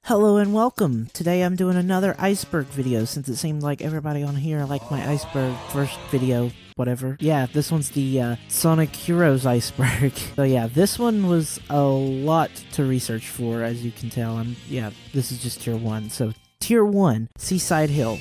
Hello and welcome! Today I'm doing another Iceberg video since it seemed like everybody on here liked my Iceberg first video, whatever. Yeah, this one's the Sonic Heroes Iceberg. So yeah, this one was a lot to research for, as you can tell. This is just tier 1, so Tier 1, Seaside Hill.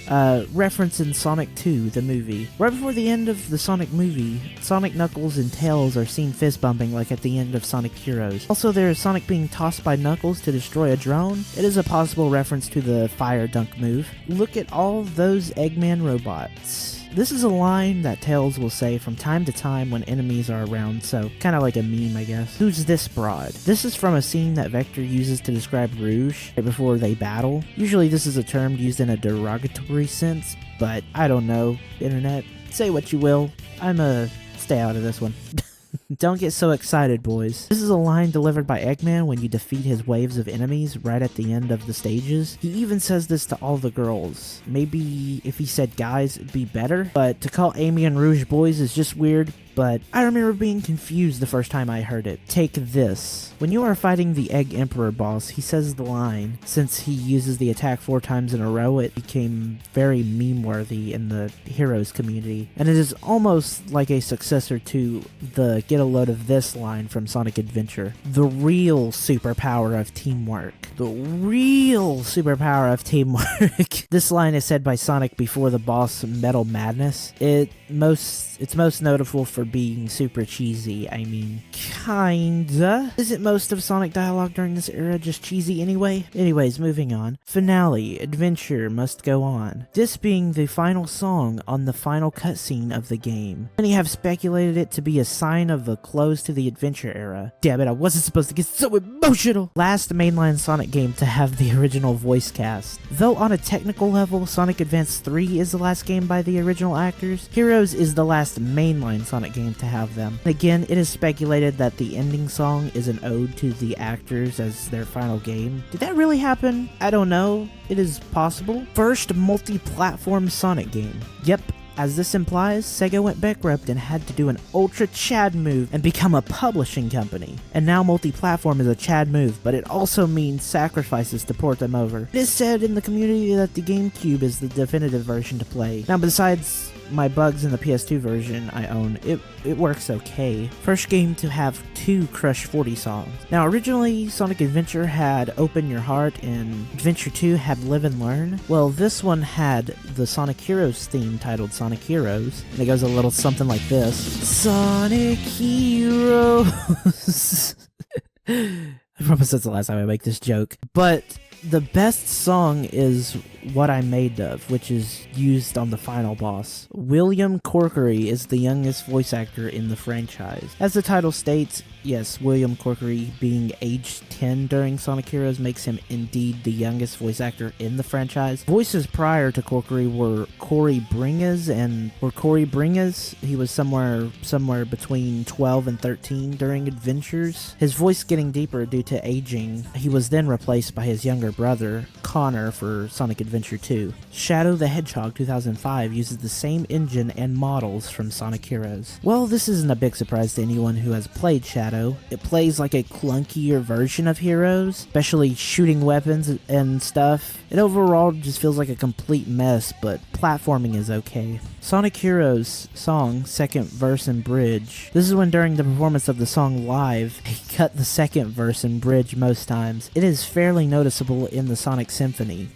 Reference in Sonic 2, the movie. Right before the end of the Sonic movie, Sonic, Knuckles, and Tails are seen fist bumping like at the end of Sonic Heroes. Also, there is Sonic being tossed by Knuckles to destroy a drone. It is a possible reference to the fire dunk move. Look at all those Eggman robots. This is a line that Tails will say from time to time when enemies are around, so kind of like a meme, I guess. Who's this broad? This is from a scene that Vector uses to describe Rouge right before they battle. Usually this is a term used in a derogatory sense, but I don't know. Internet, say what you will. Stay out of this one. Don't get so excited, boys. This is a line delivered by Eggman when you defeat his waves of enemies right at the end of the stages. He even says this to all the girls. Maybe if he said guys, it'd be better, but to call Amy and Rouge boys is just weird. But I remember being confused the first time I heard it. Take this. When you are fighting the Egg Emperor boss, he says the line. Since he uses the attack 4 times in a row, it became very meme-worthy in the Heroes community. And it is almost like a successor to the get a load of this line from Sonic Adventure. The real superpower of teamwork. The real superpower of teamwork. This line is said by Sonic before the boss Metal Madness. It's most notable for being super cheesy. I mean, kinda. Isn't most of Sonic dialogue during this era just cheesy anyway? Anyways, moving on. Finale, Adventure Must Go On. This being the final song on the final cutscene of the game. Many have speculated it to be a sign of the close to the Adventure era. Damn it, I wasn't supposed to get so emotional! Last mainline Sonic game to have the original voice cast. Though on a technical level, Sonic Advance 3 is the last game by the original actors, Heroes is the last mainline Sonic game to have them. Again, it is speculated that the ending song is an ode to the actors as their final game. Did that really happen? I don't know. It is possible. First multi-platform Sonic game. Yep. As this implies, Sega went bankrupt and had to do an ultra Chad move and become a publishing company. And now multi-platform is a Chad move, but it also means sacrifices to port them over. It is said in the community that the GameCube is the definitive version to play. Now besides my bugs in the PS2 version I own, it works okay. First game to have 2 Crush 40 songs. Now originally Sonic Adventure had Open Your Heart and Adventure 2 had Live and Learn. Well, this one had the Sonic Heroes theme titled Sonic Heroes, and it goes a little something like this. Sonic Heroes. I promise that's the last time I make this joke. But the best song is What I'm Made Of, which is used on the final boss. William Corkery is the youngest voice actor in the franchise. As the title states, yes, William Corkery being aged 10 during Sonic Heroes makes him indeed the youngest voice actor in the franchise. Voices prior to Corkery were Corey Bringas, he was somewhere between 12 and 13 during Adventures. His voice getting deeper due to aging. He was then replaced by his younger brother, Connor, for Sonic Adventure 2. Shadow the Hedgehog 2005 uses the same engine and models from Sonic Heroes. Well, this isn't a big surprise to anyone who has played Shadow. It plays like a clunkier version of Heroes, especially shooting weapons and stuff. It overall just feels like a complete mess, but platforming is okay. Sonic Heroes song, second verse and bridge. This is when during the performance of the song live, they cut the second verse and bridge most times. It is fairly noticeable in the Sonic Symphony.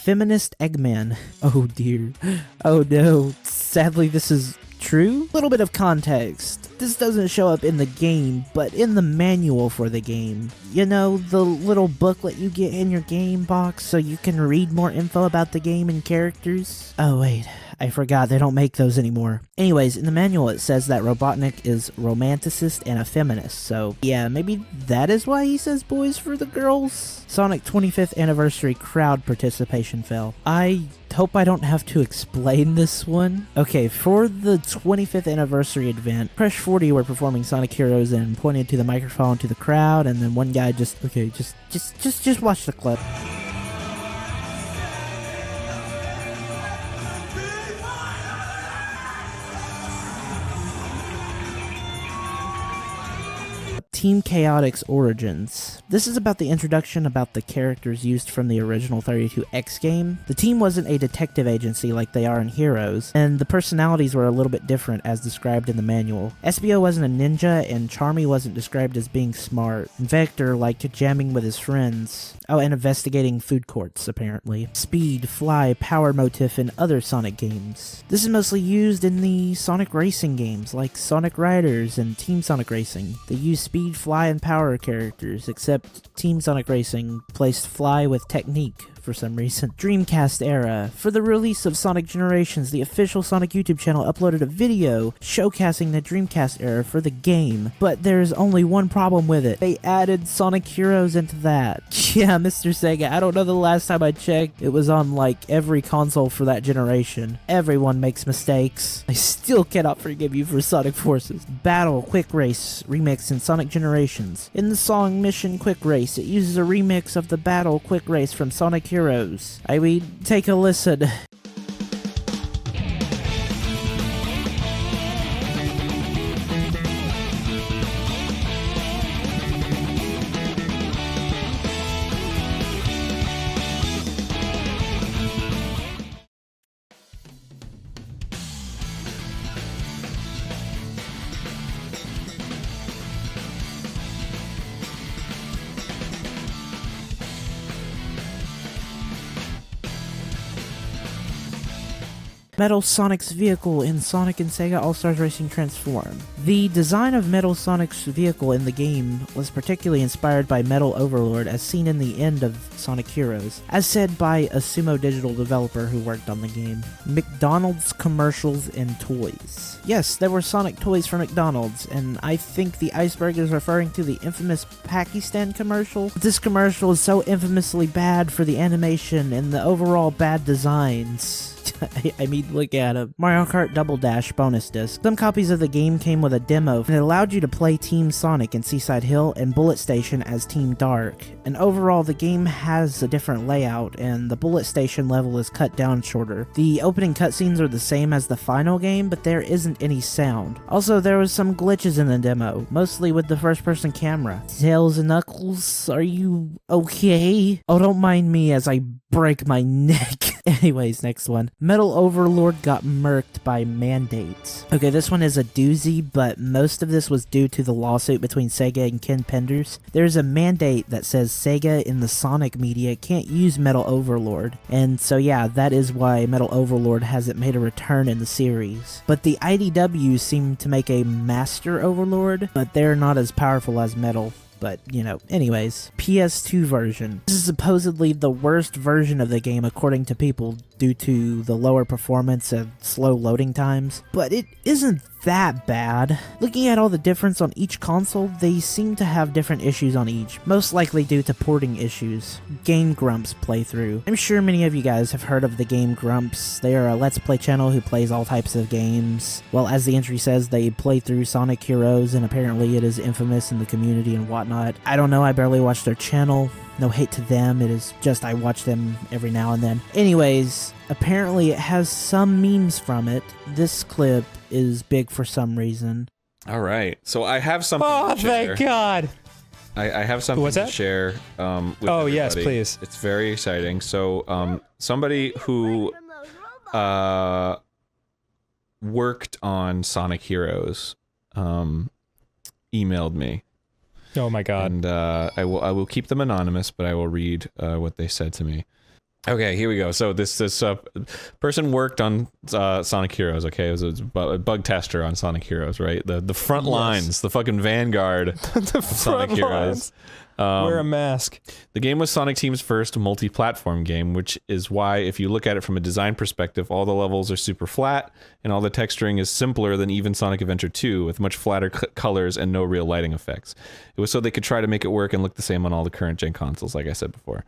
Feminist Eggman. Oh dear. Oh no. Sadly, this is true? Little bit of context. This doesn't show up in the game, but in the manual for the game. You know, the little booklet you get in your game box so you can read more info about the game and characters? Oh wait, I forgot they don't make those anymore. Anyways, in the manual it says that Robotnik is romanticist and a feminist, so yeah, maybe that is why he says boys for the girls? Sonic 25th Anniversary crowd participation fell. I hope I don't have to explain this one. Okay, for the 25th anniversary event, Crush 40 were performing Sonic Heroes and pointed to the microphone to the crowd, and then one guy just watch the clip. Team CHAOTIX Origins. This is about the introduction about the characters used from the original 32X game. The team wasn't a detective agency like they are in Heroes, and the personalities were a little bit different as described in the manual. SBO wasn't a ninja, and Charmy wasn't described as being smart. Vector liked jamming with his friends. Oh, and investigating food courts, apparently. Speed, fly, power motif in other Sonic games. This is mostly used in the Sonic racing games, like Sonic Riders and Team Sonic Racing. They use speed, fly, and power characters, except Team Sonic Racing placed fly with technique for some reason. Dreamcast era. For the release of Sonic Generations, the official Sonic YouTube channel uploaded a video showcasing the Dreamcast era for the game, but there's only one problem with it. They added Sonic Heroes into that. Yeah, Mr. Sega, I don't know the last time I checked. It was on like every console for that generation. Everyone makes mistakes. I still cannot forgive you for Sonic Forces. Battle Quick Race remix in Sonic Generations. In the song Mission Quick Race, it uses a remix of the Battle Quick Race from Sonic Heroes. I mean, take a listen. Metal Sonic's vehicle in Sonic and Sega All-Stars Racing Transform. The design of Metal Sonic's vehicle in the game was particularly inspired by Metal Overlord as seen in the end of Sonic Heroes, as said by a Sumo Digital developer who worked on the game. McDonald's commercials and toys. Yes, there were Sonic toys for McDonald's, and I think the Iceberg is referring to the infamous Pakistan commercial. This commercial is so infamously bad for the animation and the overall bad designs. I mean, look at him. Mario Kart Double Dash bonus disc. Some copies of the game came with a demo, and it allowed you to play Team Sonic in Seaside Hill and Bullet Station as Team Dark. And overall, the game has a different layout, and the Bullet Station level is cut down shorter. The opening cutscenes are the same as the final game, but there isn't any sound. Also, there was some glitches in the demo, mostly with the first-person camera. Tails and Knuckles, are you okay? Oh, don't mind me as I break my neck. Anyways, next one. Metal Overlord got murked by mandates. Okay, this one is a doozy, but most of this was due to the lawsuit between Sega and Ken Penders. There's a mandate that says Sega in the Sonic media can't use Metal Overlord, and so yeah, that is why Metal Overlord hasn't made a return in the series. But the IDW seem to make a Master Overlord, but they're not as powerful as Metal. But, you know, anyways. PS2 version. This is supposedly the worst version of the game according to people due to the lower performance and slow loading times. But it isn't that bad. Looking at all the difference on each console, they seem to have different issues on each, most likely due to porting issues. Game Grumps playthrough. I'm sure many of you guys have heard of the Game Grumps. They are a Let's Play channel who plays all types of games. Well, as the entry says, they play through Sonic Heroes, and apparently it is infamous in the community and whatnot. I don't know, I barely watch their channel. No hate to them, it is just I watch them every now and then. Anyways, apparently it has some memes from it. This clip is big for some reason. All right, so I have something to share. Oh, thank God. I have something to share with everybody. Yes, please. It's very exciting. So somebody who worked on Sonic Heroes emailed me. Oh my God. And I will keep them anonymous, but I will read what they said to me. Okay, here we go. So this person worked on Sonic Heroes. Okay, it was a bug tester on Sonic Heroes, right? The front lines, the fucking vanguard. The of Sonic Heroes. Wear a mask. The game was Sonic Team's first multi-platform game, which is why, if you look at it from a design perspective, all the levels are super flat, and all the texturing is simpler than even Sonic Adventure 2, with much flatter colors and no real lighting effects. It was so they could try to make it work and look the same on all the current gen consoles, like I said before.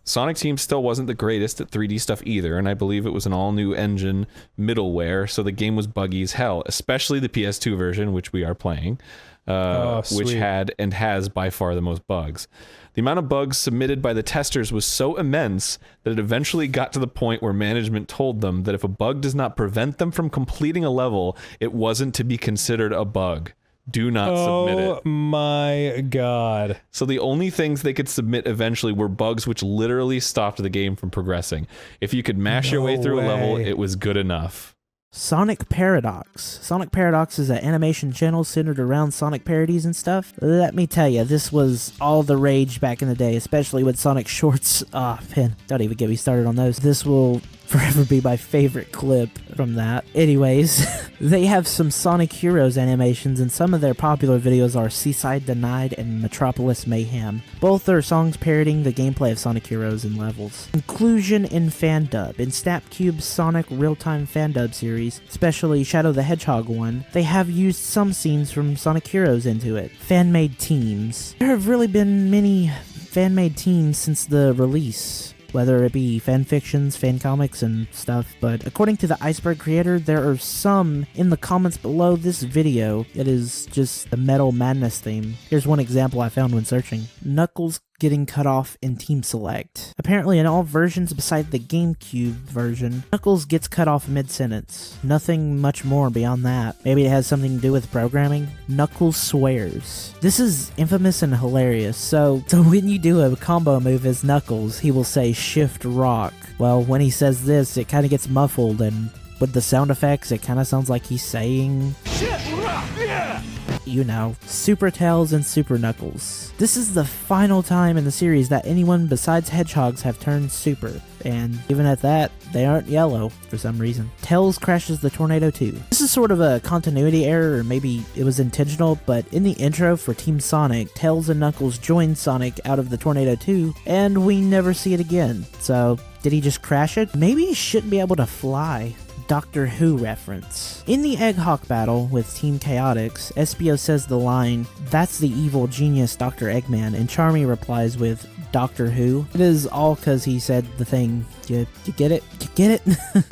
Sonic Team still wasn't the greatest at 3D stuff either, and I believe it was an all-new engine middleware, so the game was buggy as hell, especially the PS2 version, which we are playing. Which had and has by far the most bugs. The amount of bugs submitted by the testers was so immense that it eventually got to the point where management told them that if a bug does not prevent them from completing a level, it wasn't to be considered a bug. do not submit it. Oh my god. So the only things they could submit eventually were bugs which literally stopped the game from progressing. If you could mash your way No through a level, way. it was good enough. Sonic Paradox. Sonic Paradox is an animation channel centered around Sonic parodies and stuff. Let me tell you, this was all the rage back in the day, especially with Sonic Shorts. Man, don't even get me started on those. This will forever be my favorite clip from that. Anyways, they have some Sonic Heroes animations, and some of their popular videos are Seaside Denied and Metropolis Mayhem. Both are songs parodying the gameplay of Sonic Heroes and levels. Inclusion in Fandub. In Snapcube's Sonic Real-Time Fandub series, especially Shadow the Hedgehog one, they have used some scenes from Sonic Heroes into it. Fan-made teams. There have really been many fan-made teams since the release, whether it be fan fictions, fan comics, and stuff, but according to the Iceberg creator, there are some in the comments below this video. It is just the Metal Madness theme. Here's one example I found when searching. Knuckles getting cut off in Team Select. Apparently in all versions beside the GameCube version, Knuckles gets cut off mid-sentence. Nothing much more beyond that. Maybe it has something to do with programming? Knuckles swears. This is infamous and hilarious. So when you do a combo move as Knuckles, he will say Shift Rock. Well, when he says this, it kind of gets muffled, and with the sound effects, it kind of sounds like he's saying Shift Rock, yeah! You know, Super Tails and Super Knuckles. This is the final time in the series that anyone besides hedgehogs have turned super, and even at that, they aren't yellow for some reason. Tails crashes the Tornado 2. This is sort of a continuity error, or maybe it was intentional, but in the intro for Team Sonic, Tails and Knuckles join Sonic out of the Tornado 2, and we never see it again. So, did he just crash it? Maybe he shouldn't be able to fly. Doctor Who reference. In the Egghawk battle with Team CHAOTIX, Espio says the line, "That's the evil genius Dr. Eggman," and Charmy replies with, "Doctor Who?" It is all cause he said the thing. You get it? You get it?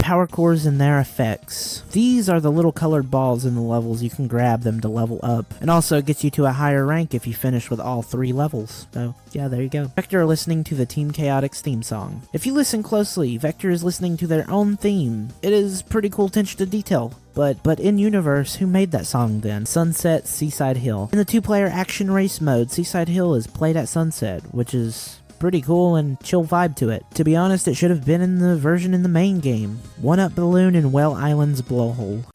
Power cores and their effects. These are the little colored balls in the levels. You can grab them to level up, and also it gets you to a higher rank if you finish with all 3 levels. So yeah, there you go. Vector listening to the Team CHAOTIX theme song. If you listen closely, Vector is listening to their own theme. It is pretty cool attention to detail. But in universe, who made that song then? Sunset, Seaside Hill. In the 2-player action race mode, Seaside Hill is played at sunset, which is pretty cool and chill vibe to it. To be honest, it should have been in the version in the main game. 1-Up Balloon in Well Island's blowhole.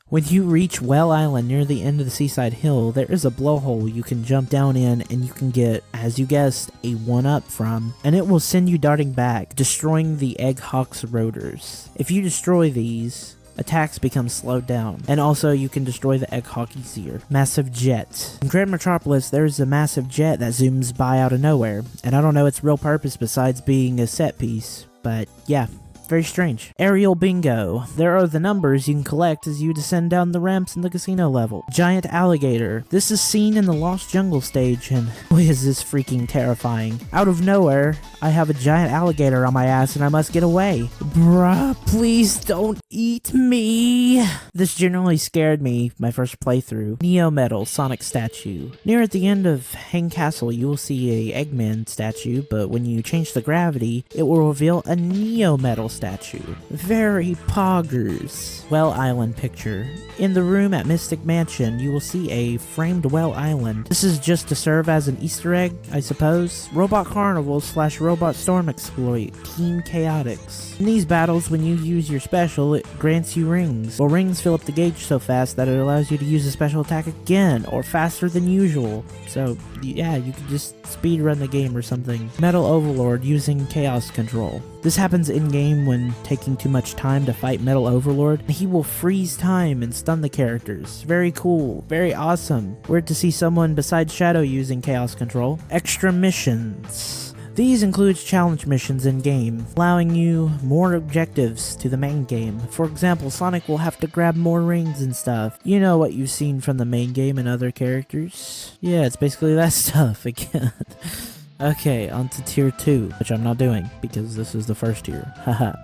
When you reach Well Island near the end of the Seaside Hill, there is a blowhole you can jump down in, and you can get, as you guessed, a 1-up from, and it will send you darting back, destroying the Egghawk's rotors. If you destroy these, attacks become slowed down, and also you can destroy the Egghawk easier. Massive Jet. In Grand Metropolis, there's a massive jet that zooms by out of nowhere, and I don't know its real purpose besides being a set piece, but yeah. Very strange. Aerial Bingo. There are the numbers you can collect as you descend down the ramps in the casino level. Giant Alligator. This is seen in the Lost Jungle stage, and boy is this freaking terrifying. Out of nowhere, I have a giant alligator on my ass and I must get away. Bruh, please don't eat me. This generally scared me my first playthrough. Neo Metal Sonic statue. Near at the end of Hang Castle, you will see a Eggman statue, but when you change the gravity, it will reveal a Neo Metal statue. Very poggers. Well Island picture. In the room at Mystic Mansion, you will see a framed Well Island. This is just to serve as an Easter egg, I suppose. Robot Carnival / Robot Storm exploit. Team CHAOTIX. In these battles, when you use your special, it grants you rings. Well, rings fill up the gauge so fast that it allows you to use a special attack again, or faster than usual. So, yeah, you can just speedrun the game or something. Metal Overlord using Chaos Control. This happens in-game when taking too much time to fight Metal Overlord. He will freeze time and stun the characters. Very cool. Very awesome. Weird to see someone besides Shadow using Chaos Control. Extra missions. These include challenge missions in-game, allowing you more objectives to the main game. For example, Sonic will have to grab more rings and stuff. You know what you've seen from the main game and other characters. Yeah, it's basically that stuff again. Okay, on to tier 2, which I'm not doing because this is the first tier. Haha.